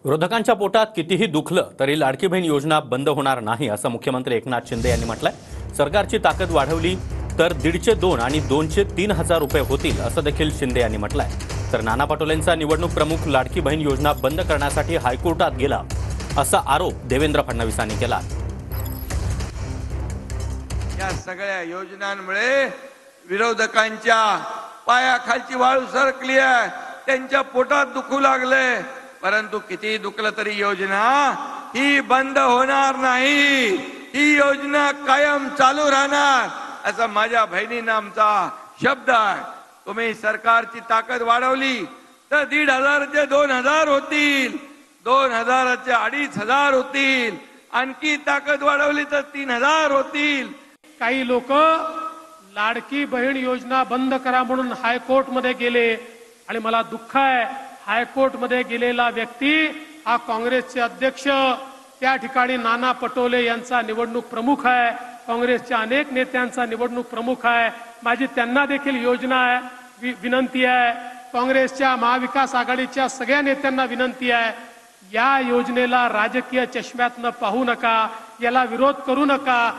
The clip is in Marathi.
विरोधकांच्या पोटात कितीही दुखलं तरी लाडकी बहीण योजना बंद होणार नाही असं मुख्यमंत्री एकनाथ शिंदे यांनी म्हटलंय। सरकारची ताकद वाढवली तर 1.5चे 2 आणि 2चे 3,000 रुपये होतील असं देखील शिंदे यांनी म्हटलंय। तर नाना पटोलेंचा निवडणूक प्रमुख लाडकी बहीण योजना बंद करण्यासाठी हायकोर्टात गेला असा आरोप देवेंद्र फडणवीसांनी केला। या सगळ्या योजनांमुळे विरोधकांच्या पायाखालची वाळू सरकली आहे, त्यांच्या पोटात दुखू लागले। परंतु किती दुखलं तरी योजना ही बंद होणार नाही, ही योजना कायम चालू राहणार असा माझ्या बहिणींना आमचा शब्द आहे। तुम्ही सरकारची ताकद वाढवली तर 1,500चे 2,000 होतील, 2,000चे 2,500 होतील, आणखी ताकद वाढवली तर 3,000 होतील। काही लोक लाडकी बहीण योजना बंद करा म्हणून हायकोर्ट मध्ये गेले आणि मला दुःख आहे, हायकोर्ट मध्ये गेलेला व्यक्ती हा काँग्रेसचे अध्यक्ष, त्या ठिकाणी नाना पटोले यांचा निवडणूक प्रमुख आहे, काँग्रेसच्या अनेक नेत्यांचा निवडणूक प्रमुख आहे। माझी त्यांना देखील योजना आहे, विनंती आहे, काँग्रेसच्या महाविकास आघाडीच्या सगळ्या नेत्यांना विनंती आहे, या योजनेला राजकीय चष्म्यातनं पाहू नका, याला विरोध करू नका।